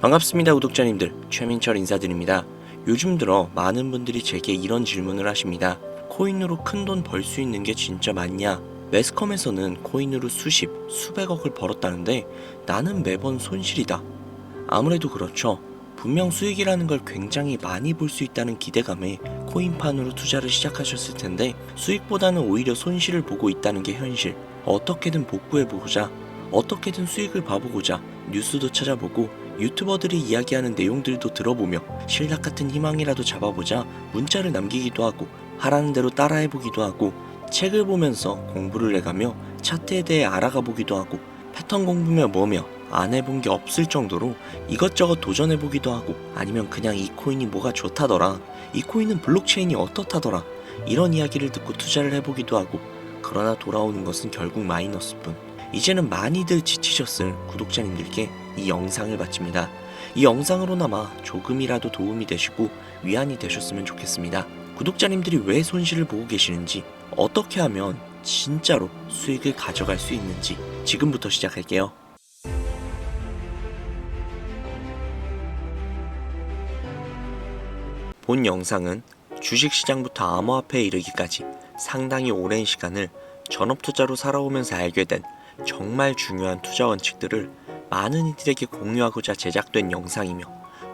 반갑습니다 구독자님들, 최민철 인사드립니다. 요즘 들어 많은 분들이 제게 이런 질문을 하십니다. 코인으로 큰 돈 벌 수 있는 게 진짜 맞냐? 매스컴에서는 코인으로 수십, 수백억을 벌었다는데 나는 매번 손실이다. 아무래도 그렇죠. 분명 수익이라는 걸 굉장히 많이 볼 수 있다는 기대감에 코인판으로 투자를 시작하셨을 텐데 수익보다는 오히려 손실을 보고 있다는 게 현실. 어떻게든 복구해보고자, 어떻게든 수익을 봐보고자 뉴스도 찾아보고 유튜버들이 이야기하는 내용들도 들어보며 신락 같은 희망이라도 잡아보자 문자를 남기기도 하고 하라는 대로 따라해보기도 하고 책을 보면서 공부를 해가며 차트에 대해 알아가 보기도 하고 패턴 공부며 뭐며 안 해본 게 없을 정도로 이것저것 도전해보기도 하고 아니면 그냥 이 코인이 뭐가 좋다더라, 이 코인은 블록체인이 어떻다더라 이런 이야기를 듣고 투자를 해보기도 하고 그러나 돌아오는 것은 결국 마이너스뿐. 이제는 많이들 지치셨을 구독자님들께 이 영상을 바칩니다. 이 영상으로나마 조금이라도 도움이 되시고 위안이 되셨으면 좋겠습니다. 구독자님들이 왜 손실을 보고 계시는지, 어떻게 하면 진짜로 수익을 가져갈 수 있는지 지금부터 시작할게요. 본 영상은 주식시장부터 암호화폐에 이르기까지 상당히 오랜 시간을 전업투자로 살아오면서 알게 된 정말 중요한 투자 원칙들을 많은 이들에게 공유하고자 제작된 영상이며,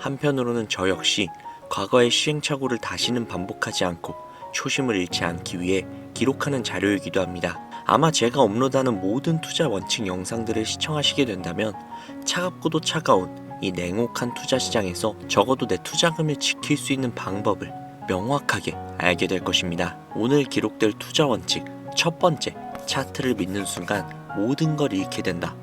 한편으로는 저 역시 과거의 시행착오를 다시는 반복하지 않고 초심을 잃지 않기 위해 기록하는 자료이기도 합니다. 아마 제가 업로드하는 모든 투자 원칙 영상들을 시청하시게 된다면 차갑고도 차가운 이 냉혹한 투자 시장에서 적어도 내 투자금을 지킬 수 있는 방법을 명확하게 알게 될 것입니다. 오늘 기록될 투자 원칙 첫 번째, 차트를 믿는 순간 모든 걸 잃게 된다.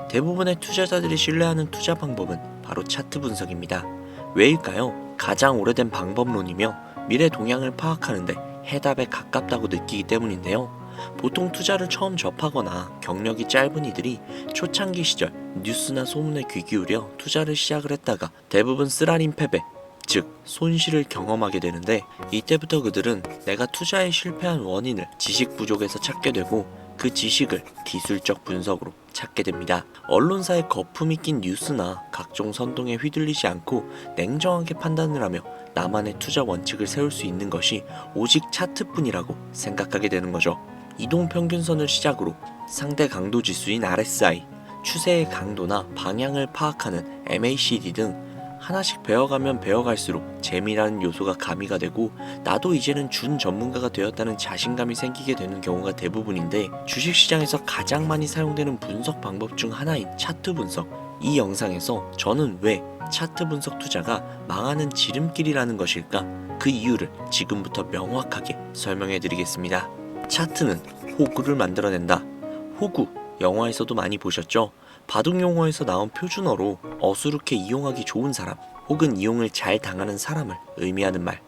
대부분의 투자자들이 신뢰하는 투자 방법은 바로 차트 분석입니다. 왜일까요? 가장 오래된 방법론이며 미래 동향을 파악하는데 해답에 가깝다고 느끼기 때문인데요. 보통 투자를 처음 접하거나 경력이 짧은 이들이 초창기 시절 뉴스나 소문에 귀 기울여 투자를 시작을 했다가 대부분 쓰라린 패배, 즉 손실을 경험하게 되는데, 이때부터 그들은 내가 투자에 실패한 원인을 지식 부족에서 찾게 되고 그 지식을 기술적 분석으로 찾게 됩니다. 언론사에 거품이 낀 뉴스나 각종 선동에 휘둘리지 않고 냉정하게 판단을 하며 나만의 투자 원칙을 세울 수 있는 것이 오직 차트뿐이라고 생각하게 되는 거죠. 이동평균선을 시작으로 상대 강도 지수인 RSI, 추세의 강도나 방향을 파악하는 MACD 등 하나씩 배워가면 배워갈수록 재미라는 요소가 가미가 되고 나도 이제는 준 전문가가 되었다는 자신감이 생기게 되는 경우가 대부분인데, 주식시장에서 가장 많이 사용되는 분석 방법 중 하나인 차트 분석, 이 영상에서 저는 왜 차트 분석 투자가 망하는 지름길이라는 것일까, 그 이유를 지금부터 명확하게 설명해 드리겠습니다. 차트는 호구를 만들어낸다. 호구, 영화에서도 많이 보셨죠? 바둑 용어에서 나온 표준어로 어수룩해 이용하기 좋은 사람 혹은 이용을 잘 당하는 사람을 의미하는 말.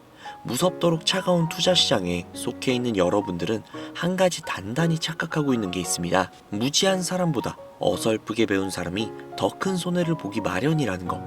무섭도록 차가운 투자 시장에 속해 있는 여러분들은 한 가지 단단히 착각하고 있는 게 있습니다. 무지한 사람보다 어설프게 배운 사람이 더 큰 손해를 보기 마련이라는 것.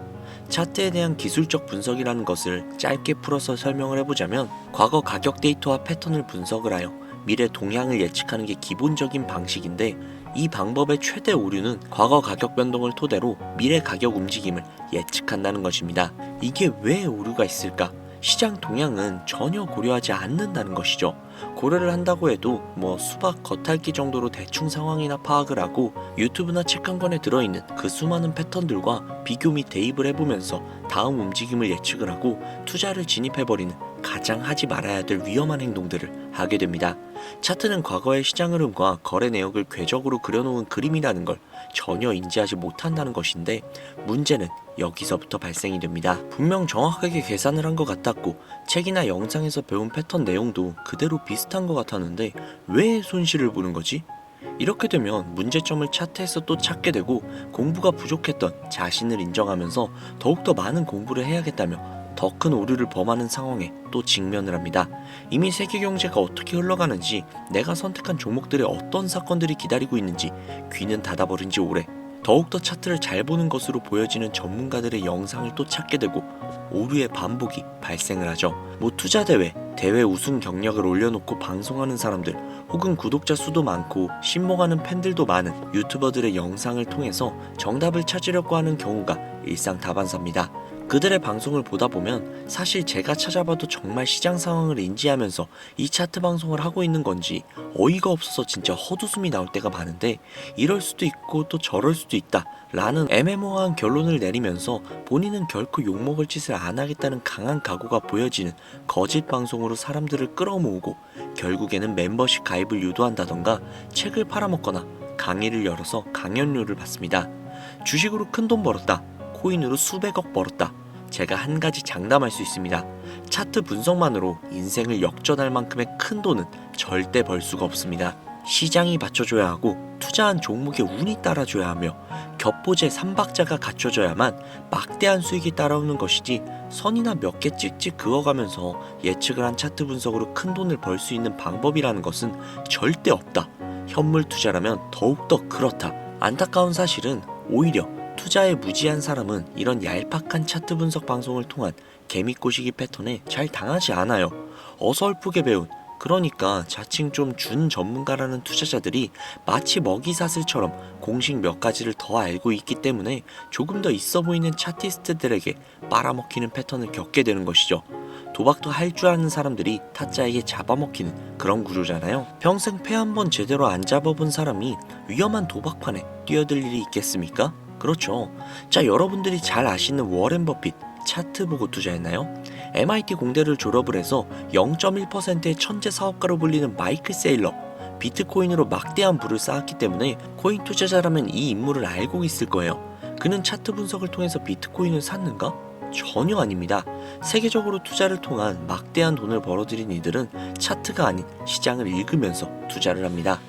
차트에 대한 기술적 분석이라는 것을 짧게 풀어서 설명을 해보자면, 과거 가격 데이터와 패턴을 분석을 하여 미래 동향을 예측하는 게 기본적인 방식인데, 이 방법의 최대 오류는 과거 가격 변동을 토대로 미래 가격 움직임을 예측한다는 것입니다. 이게 왜 오류가 있을까? 시장 동향은 전혀 고려하지 않는다는 것이죠. 고려를 한다고 해도 수박 겉핥기 정도로 대충 상황이나 파악을 하고 유튜브나 책 한 권에 들어있는 그 수많은 패턴들과 비교 및 대입을 해보면서 다음 움직임을 예측을 하고 투자를 진입해버리는 가장 하지 말아야 될 위험한 행동들을 하게 됩니다. 차트는 과거의 시장 흐름과 거래 내역을 궤적으로 그려놓은 그림이라는 걸 전혀 인지하지 못한다는 것인데, 문제는 여기서부터 발생이 됩니다. 분명 정확하게 계산을 한 것 같았고 책이나 영상에서 배운 패턴 내용도 그대로 비슷한 것 같았는데 왜 손실을 보는 거지? 이렇게 되면 문제점을 차트에서 또 찾게 되고 공부가 부족했던 자신을 인정하면서 더욱더 많은 공부를 해야겠다며 더 큰 오류를 범하는 상황에 또 직면을 합니다. 이미 세계 경제가 어떻게 흘러가는지, 내가 선택한 종목들의 어떤 사건들이 기다리고 있는지 귀는 닫아버린 지 오래. 더욱더 차트를 잘 보는 것으로 보여지는 전문가들의 영상을 또 찾게 되고 오류의 반복이 발생을 하죠. 투자대회, 대회 우승 경력을 올려놓고 방송하는 사람들, 혹은 구독자 수도 많고 신봉하는 팬들도 많은 유튜버들의 영상을 통해서 정답을 찾으려고 하는 경우가 일상다반사입니다. 그들의 방송을 보다 보면 사실 제가 찾아봐도 정말 시장 상황을 인지하면서 이 차트 방송을 하고 있는 건지 어이가 없어서 진짜 헛웃음이 나올 때가 많은데, 이럴 수도 있고 또 저럴 수도 있다 라는 애매모호한 결론을 내리면서 본인은 결코 욕먹을 짓을 안 하겠다는 강한 각오가 보여지는 거짓 방송으로 사람들을 끌어모으고 결국에는 멤버십 가입을 유도한다던가 책을 팔아먹거나 강의를 열어서 강연료를 받습니다. 주식으로 큰돈 벌었다, 코인으로 수백억 벌었다. 제가 한 가지 장담할 수 있습니다. 차트 분석만으로 인생을 역전할 만큼의 큰 돈은 절대 벌 수가 없습니다. 시장이 받쳐줘야 하고 투자한 종목에 운이 따라줘야 하며 겹보제 3박자가 갖춰져야만 막대한 수익이 따라오는 것이지, 선이나 몇 개 찍찍 그어가면서 예측을 한 차트 분석으로 큰 돈을 벌 수 있는 방법이라는 것은 절대 없다. 현물 투자라면 더욱더 그렇다. 안타까운 사실은 오히려 투자에 무지한 사람은 이런 얄팍한 차트 분석 방송을 통한 개미꼬시기 패턴에 잘 당하지 않아요. 어설프게 배운, 그러니까 자칭 좀 준 전문가라는 투자자들이 마치 먹이사슬처럼 공식 몇 가지를 더 알고 있기 때문에 조금 더 있어 보이는 차티스트들에게 빨아먹히는 패턴을 겪게 되는 것이죠. 도박도 할 줄 아는 사람들이 타짜에게 잡아먹히는 그런 구조잖아요. 평생 패 한 번 제대로 안 잡아본 사람이 위험한 도박판에 뛰어들 일이 있겠습니까? 그렇죠. 자, 여러분들이 잘 아시는 워렌 버핏 차트 보고 투자했나요? MIT 공대를 졸업을 해서 0.1%의 천재 사업가로 불리는 마이클 세일러, 비트코인으로 막대한 부를 쌓았기 때문에 코인 투자자라면 이 인물을 알고 있을 거예요. 그는 차트 분석을 통해서 비트코인을 샀는가? 전혀 아닙니다. 세계적으로 투자를 통한 막대한 돈을 벌어들인 이들은 차트가 아닌 시장을 읽으면서 투자를 합니다.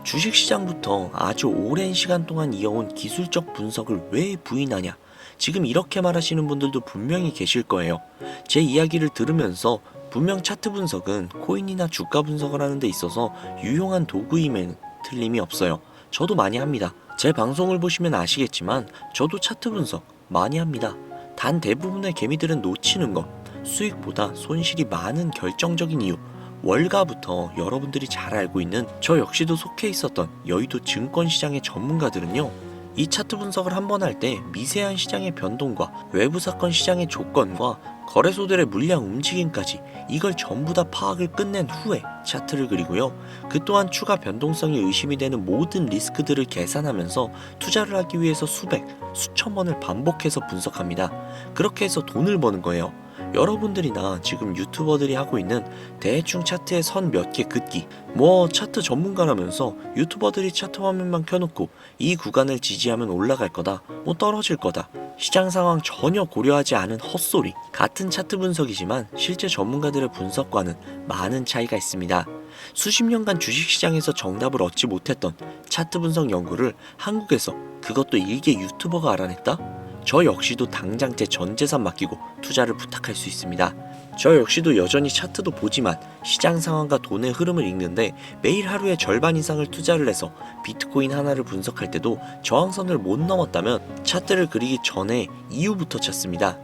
주식시장부터 아주 오랜 시간 동안 이어온 기술적 분석을 왜 부인하냐? 지금 이렇게 말하시는 분들도 분명히 계실 거예요. 제 이야기를 들으면서 분명 차트 분석은 코인이나 주가 분석을 하는 데 있어서 유용한 도구임에는 틀림이 없어요. 저도 많이 합니다. 제 방송을 보시면 아시겠지만 저도 차트 분석 많이 합니다. 단 대부분의 개미들은 놓치는 것, 수익보다 손실이 많은 결정적인 이유, 월가부터 여러분들이 잘 알고 있는 저 역시도 속해 있었던 여의도 증권시장의 전문가들은요, 이 차트 분석을 한 번 할 때 미세한 시장의 변동과 외부 사건 시장의 조건과 거래소들의 물량 움직임까지 이걸 전부 다 파악을 끝낸 후에 차트를 그리고요, 그 또한 추가 변동성이 의심이 되는 모든 리스크들을 계산하면서 투자를 하기 위해서 수백, 수천 번을 반복해서 분석합니다. 그렇게 해서 돈을 버는 거예요. 여러분들이나 지금 유튜버들이 하고 있는 대충 차트에 선 몇 개 긋기, 뭐 차트 전문가라면서 유튜버들이 차트 화면만 켜놓고 이 구간을 지지하면 올라갈 거다, 뭐 떨어질 거다, 시장 상황 전혀 고려하지 않은 헛소리. 같은 차트 분석이지만 실제 전문가들의 분석과는 많은 차이가 있습니다. 수십 년간 주식시장에서 정답을 얻지 못했던 차트 분석 연구를 한국에서, 그것도 일개 유튜버가 알아냈다? 저 역시도 당장 제 전 재산 맡기고 투자를 부탁할 수 있습니다. 저 역시도 여전히 차트도 보지만 시장 상황과 돈의 흐름을 읽는데 매일 하루에 절반 이상을 투자를 해서 비트코인 하나를 분석할 때도 저항선을 못 넘었다면 차트를 그리기 전에 이유부터 찾습니다.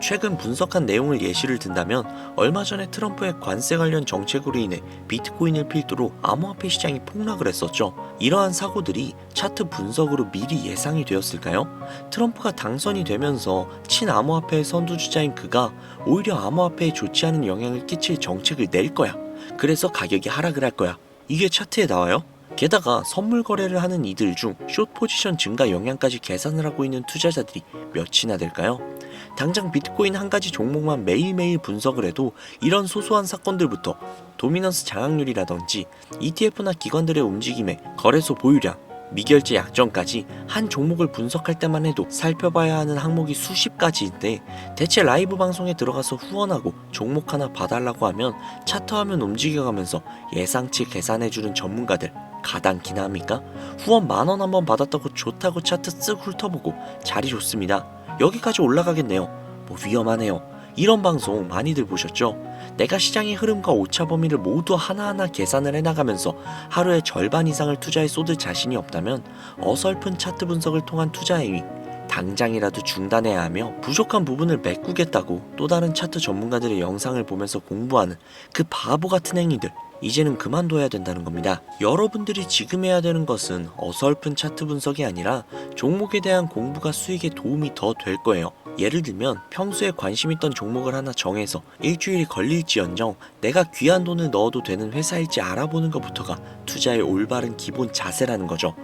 최근 분석한 내용을 예시를 든다면 얼마 전에 트럼프의 관세 관련 정책으로 인해 비트코인을 필두로 암호화폐 시장이 폭락을 했었죠. 이러한 사고들이 차트 분석으로 미리 예상이 되었을까요? 트럼프가 당선이 되면서 친암호화폐의 선두주자인 그가 오히려 암호화폐에 좋지 않은 영향을 끼칠 정책을 낼 거야. 그래서 가격이 하락을 할 거야. 이게 차트에 나와요? 게다가 선물 거래를 하는 이들 중 숏 포지션 증가 영향까지 계산을 하고 있는 투자자들이 몇이나 될까요? 당장 비트코인 한 가지 종목만 매일매일 분석을 해도 이런 소소한 사건들부터 도미넌스 장악률이라든지 ETF나 기관들의 움직임에 거래소 보유량, 미결제 약정까지 한 종목을 분석할 때만 해도 살펴봐야 하는 항목이 수십 가지인데, 대체 라이브 방송에 들어가서 후원하고 종목 하나 봐달라고 하면 차트 화면 움직여가면서 예상치 계산해주는 전문가들 가당키나 합니까? 후원 10,000원 한번 받았다고 좋다고 차트 쓱 훑어보고 자리 좋습니다, 여기까지 올라가겠네요, 뭐 위험하네요, 이런 방송 많이들 보셨죠? 내가 시장의 흐름과 오차 범위를 모두 하나하나 계산을 해나가면서 하루에 절반 이상을 투자에 쏟을 자신이 없다면 어설픈 차트 분석을 통한 투자 행위 당장이라도 중단해야 하며 부족한 부분을 메꾸겠다고 또 다른 차트 전문가들의 영상을 보면서 공부하는 그 바보 같은 행위들, 이제는 그만둬야 된다는 겁니다. 여러분들이 지금 해야 되는 것은 어설픈 차트 분석이 아니라 종목에 대한 공부가 수익에 도움이 더 될 거예요. 예를 들면 평소에 관심 있던 종목을 하나 정해서 일주일이 걸릴지언정 내가 귀한 돈을 넣어도 되는 회사일지 알아보는 것부터가 투자의 올바른 기본 자세라는 거죠.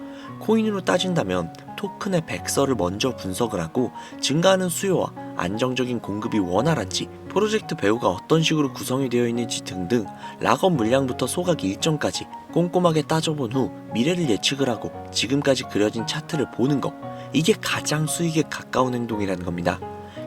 코인으로 따진다면 토큰의 백서를 먼저 분석을 하고 증가하는 수요와 안정적인 공급이 원활한지, 프로젝트 배후가 어떤 식으로 구성이 되어 있는지 등등 락업 물량부터 소각 일정까지 꼼꼼하게 따져본 후 미래를 예측을 하고 지금까지 그려진 차트를 보는 것, 이게 가장 수익에 가까운 행동이라는 겁니다.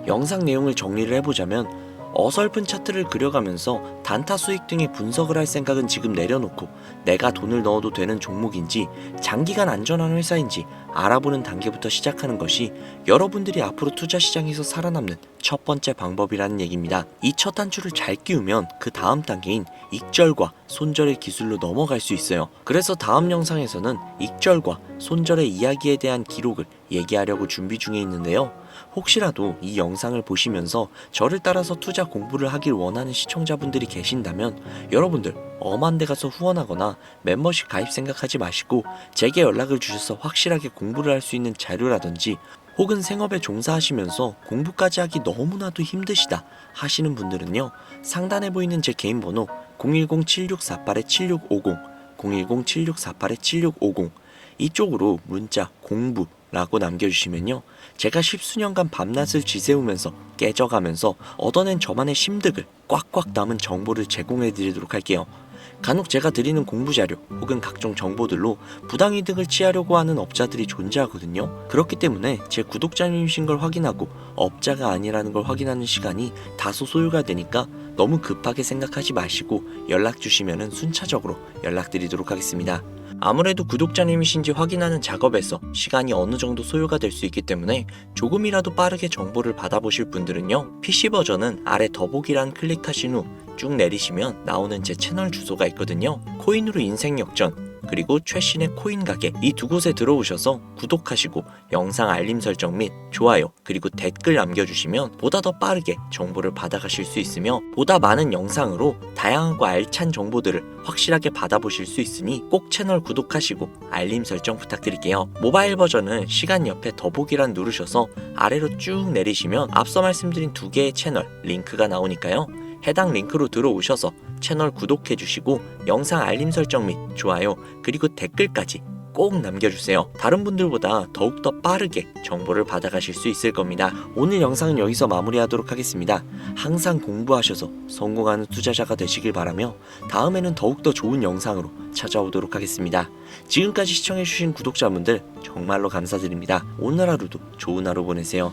영상 내용을 정리를 해보자면 어설픈 차트를 그려가면서 단타 수익 등의 분석을 할 생각은 지금 내려놓고 내가 돈을 넣어도 되는 종목인지 장기간 안전한 회사인지 알아보는 단계부터 시작하는 것이 여러분들이 앞으로 투자 시장에서 살아남는 첫 번째 방법이라는 얘기입니다. 이 첫 단추를 잘 끼우면 그 다음 단계인 익절과 손절의 기술로 넘어갈 수 있어요. 그래서 다음 영상에서는 익절과 손절의 이야기에 대한 기록을 얘기하려고 준비 중에 있는데요. 혹시라도 이 영상을 보시면서 저를 따라서 투자 공부를 하길 원하는 시청자분들이 계신다면 여러분들 엄한 데 가서 후원하거나 멤버십 가입 생각하지 마시고 제게 연락을 주셔서 확실하게 공부를 할 수 있는 자료라든지 혹은 생업에 종사하시면서 공부까지 하기 너무나도 힘드시다 하시는 분들은요, 상단에 보이는 제 개인 번호 010-7648-7650 010-7648-7650 이쪽으로 문자 공부라고 남겨주시면요, 제가 십수년간 밤낮을 지새우면서 깨져가면서 얻어낸 저만의 심득을 꽉꽉 담은 정보를 제공해 드리도록 할게요. 간혹 제가 드리는 공부 자료 혹은 각종 정보들로 부당이득을 취하려고 하는 업자들이 존재하거든요. 그렇기 때문에 제 구독자님이신 걸 확인하고 업자가 아니라는 걸 확인하는 시간이 다소 소요가 되니까 너무 급하게 생각하지 마시고 연락 주시면 순차적으로 연락드리도록 하겠습니다. 아무래도 구독자님이신지 확인하는 작업에서 시간이 어느 정도 소요가 될 수 있기 때문에 조금이라도 빠르게 정보를 받아보실 분들은요, PC 버전은 아래 더보기란 클릭하신 후 쭉 내리시면 나오는 제 채널 주소가 있거든요. 코인으로 인생 역전, 그리고 최신의 코인 가게, 이 두 곳에 들어오셔서 구독하시고 영상 알림 설정 및 좋아요 그리고 댓글 남겨주시면 보다 더 빠르게 정보를 받아가실 수 있으며 보다 많은 영상으로 다양하고 알찬 정보들을 확실하게 받아보실 수 있으니 꼭 채널 구독하시고 알림 설정 부탁드릴게요. 모바일 버전은 시간 옆에 더보기란 누르셔서 아래로 쭉 내리시면 앞서 말씀드린 두 개의 채널 링크가 나오니까요, 해당 링크로 들어오셔서 채널 구독해주시고 영상 알림 설정 및 좋아요 그리고 댓글까지 꼭 남겨주세요. 다른 분들보다 더욱더 빠르게 정보를 받아가실 수 있을 겁니다. 오늘 영상은 여기서 마무리하도록 하겠습니다. 항상 공부하셔서 성공하는 투자자가 되시길 바라며 다음에는 더욱더 좋은 영상으로 찾아오도록 하겠습니다. 지금까지 시청해주신 구독자분들 정말로 감사드립니다. 오늘 하루도 좋은 하루 보내세요.